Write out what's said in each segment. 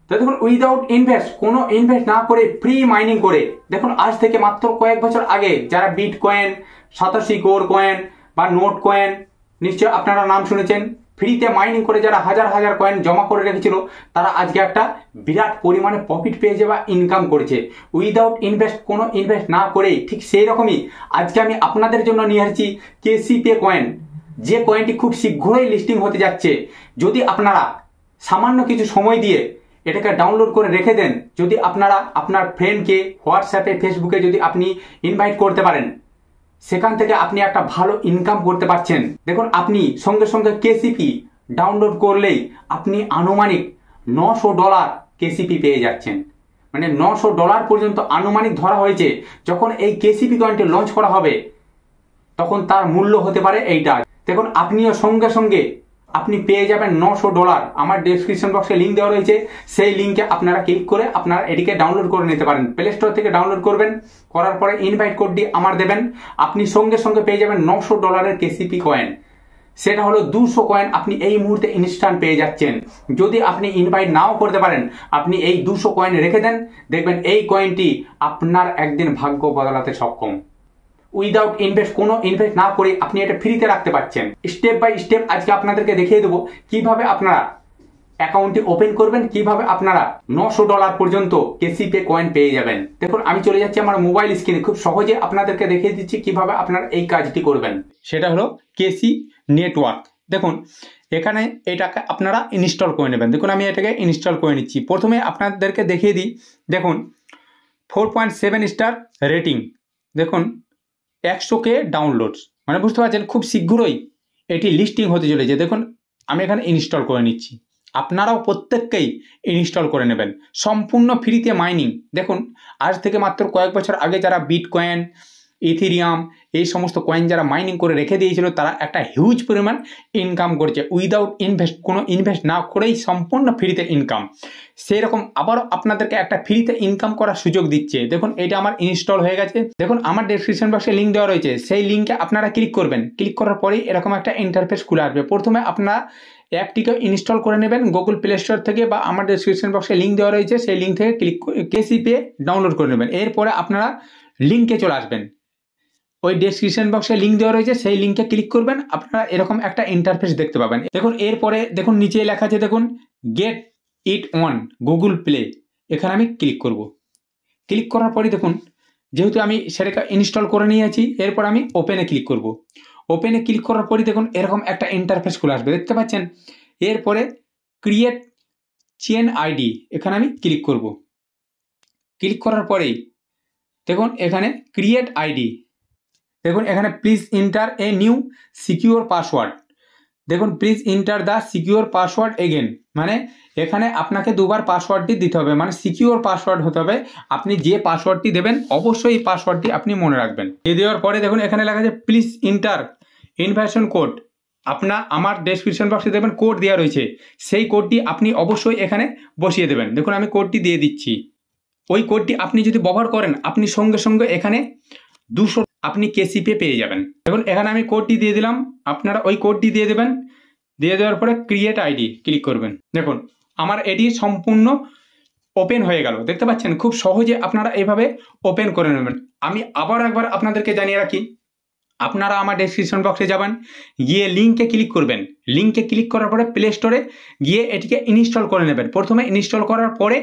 তো দেখুন without invest, কোনো ইনভেস্ট না করে ফ্রি মাইনিং করে, দেখুন আজ থেকে মাত্র কয়েক বছর আগে যারা Bitcoin, Satoshi core coin বা নোট কয়েন, নিশ্চয় আপনারা নাম শুনেছেন, ফ্রিতে মাইনিং করে যারা হাজার হাজার কয়েন জমা করে রেখেছিল, তারা আজকে একটা বিরাট পরিমাণে প্রফিট পেয়েছে বা ইনকাম করেছে উইদাউট ইনভেস্ট, কোনো ইনভেস্ট না করেই। ঠিক সেই রকমই আজকে আমি আপনাদের জন্য নিয়ে আসছি কেসিপি কয়েন, যে কয়েনটি খুব শীঘ্রই লিস্টিং হতে যাচ্ছে। যদি আপনারা সামান্য কিছু সময় দিয়ে এটাকে ডাউনলোড করে রেখে দেন, যদি আপনারা আপনার ফ্রেন্ডকে হোয়াটসঅ্যাপে, ফেসবুকে যদি আপনি ইনভাইট করতে পারেন, সেখান থেকে আপনি একটা ভালো ইনকাম করতে পারছেন। দেখুন আপনি সঙ্গে সঙ্গে কেসিপি ডাউনলোড করলেই আপনি আনুমানিক $900 কেসিপি পেয়ে যাচ্ছেন। মানে $900 পর্যন্ত আনুমানিক ধরা হয়েছে। যখন এই কেসিপি কয়েনটি লঞ্চ করা হবে তখন তার মূল্য হতে পারে এইটা। দেখুন আপনিও সঙ্গে সঙ্গে আপনি পেয়ে যাবেন $900। আমার ডেসক্রিপশন বক্সে লিঙ্ক দেওয়া রয়েছে, সেই লিঙ্কে আপনারা ক্লিক করে আপনারা এটিকে ডাউনলোড করে নিতে পারেন। প্লে স্টোর থেকে ডাউনলোড করবেন, করার পরে ইনভাইট কোডটি আমার দেবেন, আপনি সঙ্গে সঙ্গে পেয়ে যাবেন $900 কেসিপি কয়েন। সেটা হলো 200 কয়েন আপনি এই মুহূর্তে ইনস্ট্যান্ট পেয়ে যাচ্ছেন। যদি আপনি ইনভাইট নাও করতে পারেন, আপনি এই 200 কয়েন রেখে দেন, দেখবেন এই কয়েনটি আপনার একদিন ভাগ্য বদলাতে সক্ষম। উইদাউট ইনভেস্ট, কোনো ইনভেস্ট না করে আপনি এটা ফ্রিতে রাখতে পারছেন। স্টেপ বাই স্টেপ আজকে আপনাদেরকে দেখিয়ে দেবো কিভাবে আপনারা অ্যাকাউন্টটি ওপেন করবেন, কিভাবে আপনারা $900 পর্যন্ত কেসিপি কয়েন পেয়ে যাবেন। দেখুন আমি চলে যাচ্ছি আমার মোবাইল স্ক্রিনে, খুব সহজে আপনাদেরকে দেখিয়ে দিচ্ছি কিভাবে আপনারা এই কাজটি করবেন। সেটা হলো কেসি নেটওয়ার্ক। দেখুন এখানে এটাকে আপনারা ইনস্টল করে নেবেন। দেখুন আমি এটাকে ইনস্টল করে নিচ্ছি। প্রথমে আপনাদেরকে দেখিয়ে দিই, দেখুন 4.7 স্টার রেটিং, দেখুন 100K ডাউনলোডস, মানে বুঝতে পারছেন খুব শীঘ্রই এটি লিস্টিং হতে চলেছে। দেখুন আমি এখানে ইনস্টল করে নিচ্ছি, আপনারাও প্রত্যেককেই ইনস্টল করে নেবেন, সম্পূর্ণ ফ্রিতে মাইনিং। দেখুন আজ থেকে মাত্র কয়েক বছর আগে যারা বিটকয়েন, ইথেরিয়াম এই সমস্ত কয়েন যারা মাইনিং করে রেখে দিয়েছিল, তারা একটা হিউজ পরিমাণ ইনকাম করছে উইদাউট ইনভেস্ট, কোনো ইনভেস্ট না করেই সম্পূর্ণ ফ্রিতে ইনকাম। সেই রকম আবারও আপনাদেরকে একটা ফ্রিতে ইনকাম করার সুযোগ দিচ্ছে। দেখুন এটা আমার ইনস্টল হয়ে গেছে। দেখুন আমার ডেসক্রিপশন বক্সে লিঙ্ক দেওয়া রয়েছে, সেই লিঙ্কে আপনারা ক্লিক করবেন। ক্লিক করার পরেই এরকম একটা ইন্টারফেস খুলে আসবে। প্রথমে আপনারা অ্যাপটিকে ইনস্টল করে নেবেন গুগল প্লে স্টোর থেকে, বা আমার ডেসক্রিপশন বক্সে লিঙ্ক দেওয়া রয়েছে, সেই লিঙ্ক থেকে কেসিপি ডাউনলোড করে নেবেন। এরপরে আপনারা লিঙ্কে চলে আসবেন, ওই ডেসক্রিপশন বক্সে লিঙ্ক দেওয়া রয়েছে, সেই লিঙ্কে ক্লিক করবেন, আপনারা এরকম একটা ইন্টারফেস দেখতে পাবেন। দেখুন এরপরে দেখুন নিচে লেখা আছে, দেখুন get it on Google play, এখানে আমি ক্লিক করব। ক্লিক করার পরে দেখুন যেহেতু আমি সেটাকে ইনস্টল করে নিয়েছি, এরপর আমি ওপেনে ক্লিক করব। ওপেনে ক্লিক করার পরে দেখুন এরকম একটা ইন্টারফেস খুলে আসবে, দেখতে পাচ্ছেন। এরপরে ক্রিয়েট চেন আইডি, এখানে আমি ক্লিক করব। ক্লিক করার পরেই দেখুন এখানে ক্রিয়েট আইডি, দেখুন এখানে please enter a new secure password. দেখুন please enter the secure password again, মানে এখানে আপনাকে দুবার পাসওয়ার্ডটি দিতে হবে, মানে সিকিউর পাসওয়ার্ড হতে হবে। আপনি যে পাসওয়ার্ডটি দেবেন অবশ্যই এই পাসওয়ার্ডটি আপনি মনে রাখবেন। দিয়ে দেওয়ার পরে দেখুন এখানে লেখা আছে প্লিজ এন্টার ইনভাইটেশন কোড। আমার ডেসক্রিপশন বক্সে দেখবেন কোড দেওয়া রয়েছে, সেই কোডটি আপনি অবশ্যই এখানে বসিয়ে দেবেন। দেখুন আমি কোডটি দিয়ে দিচ্ছি। ওই কোডটি আপনি যদি ব্যবহার করেন, আপনি সঙ্গে সঙ্গে এখানে 200 আপনি কেসিপি পেয়ে যাবেন। দেখুন এখানে আমি কোডটি দিয়ে দিলাম, আপনারা ওই কোডটি দিয়ে দেবেন। দিয়ে দেওয়ার পরে ক্রিয়েট আইডি ক্লিক করবেন। দেখুন আমার এটি সম্পূর্ণ ওপেন হয়ে গেল, দেখতে পাচ্ছেন। খুব সহজে আপনারা এইভাবে ওপেন করে নেবেন। আমি আবার একবার আপনাদেরকে জানিয়ে রাখি, আপনারা আমার ডেসক্রিপশন বক্সে যাবেন, গিয়ে লিঙ্কে ক্লিক করবেন। লিঙ্কে ক্লিক করার পরে প্লে স্টোরে গিয়ে এটিকে ইনস্টল করে নেবেন। প্রথমে ইনস্টল করার পরে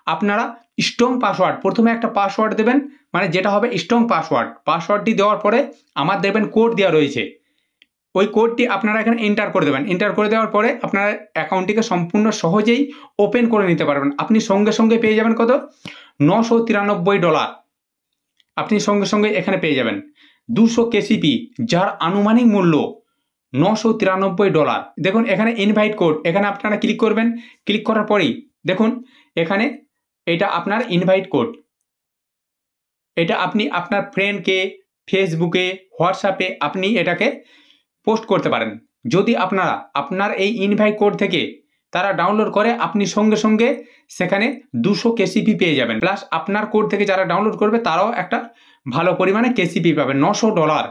আপনারা স্ট্রং পাসওয়ার্ড, প্রথমে একটা পাসওয়ার্ড দেবেন, মানে যেটা হবে স্ট্রং পাসওয়ার্ড। পাসওয়ার্ডটি দেওয়ার পরে আমার দেখবেন কোড দেওয়া রয়েছে, ওই কোডটি আপনারা এখানে এন্টার করে দেবেন। এন্টার করে দেওয়ার পরে আপনারা অ্যাকাউন্টটিকে সম্পূর্ণ সহজেই ওপেন করে নিতে পারবেন। আপনি সঙ্গে সঙ্গে পেয়ে যাবেন কত, $993। আপনি সঙ্গে সঙ্গে এখানে পেয়ে যাবেন 200 কেসিপি, যার আনুমানিক মূল্য $993। দেখুন এখানে ইনভাইট কোড, এখানে আপনারা ক্লিক করবেন। ক্লিক করার পরেই দেখুন এখানে এটা আপনার ইনভাইট কোড, এটা আপনি আপনার ফ্রেন্ডকে ফেসবুকে, হোয়াটসঅ্যাপে আপনি এটাকে পোস্ট করতে পারেন। যদি আপনার এই ইনভাইট কোড থেকে তারা ডাউনলোড করে, আপনি সঙ্গে সঙ্গে সেখানে 200 কেসিপি পেয়ে যাবেন। প্লাস আপনার কোড থেকে যারা ডাউনলোড করবে তারাও একটা ভালো পরিমাণে কেসিপি পাবে, $900,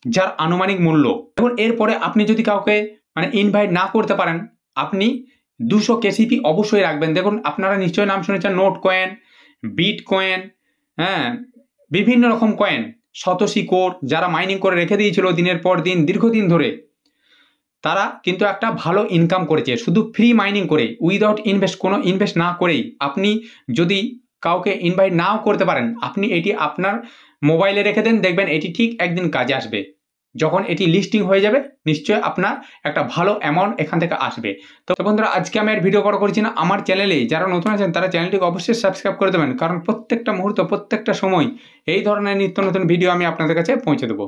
যার আনুমানিক মূল্য। দেখুন এরপরে আপনি যদি কাউকে মানে ইনভাইট না করতে পারেন, আপনি 200 কেসিপি অবশ্যই রাখবেন। দেখুন আপনারা নিশ্চয়ই নাম শুনেছেন নোট কয়েন, বিট কয়েন, হ্যাঁ, বিভিন্ন রকম কয়েন, সতোশি কোর যারা মাইনিং করে রেখে দিয়েছিল দিনের পর দিন দীর্ঘদিন ধরে, তারা কিন্তু একটা ভালো ইনকাম করেছে শুধু ফ্রি মাইনিং করে, উইদাউট ইনভেস্ট, কোনো ইনভেস্ট না করেই। আপনি যদি কাউকে ইনভাইট নাও করতে পারেন, আপনি এটি আপনার মোবাইলে রেখে দেন, দেখবেন এটি ঠিক একদিন কাজে আসবে। যখন এটি লিস্টিং হয়ে যাবে নিশ্চয়ই আপনার একটা ভালো অ্যামাউন্ট এখান থেকে আসবে। তো বন্ধুরা, আজকে আমি আর ভিডিও করা করছি না। আমার চ্যানেলে যারা নতুন আছেন তারা চ্যানেলটিকে অবশ্যই সাবস্ক্রাইব করে দেবেন, কারণ প্রত্যেকটা মুহূর্ত, প্রত্যেকটা সময় এই ধরনের নিত্য নতুন ভিডিও আমি আপনাদের কাছে পৌঁছে দেবো।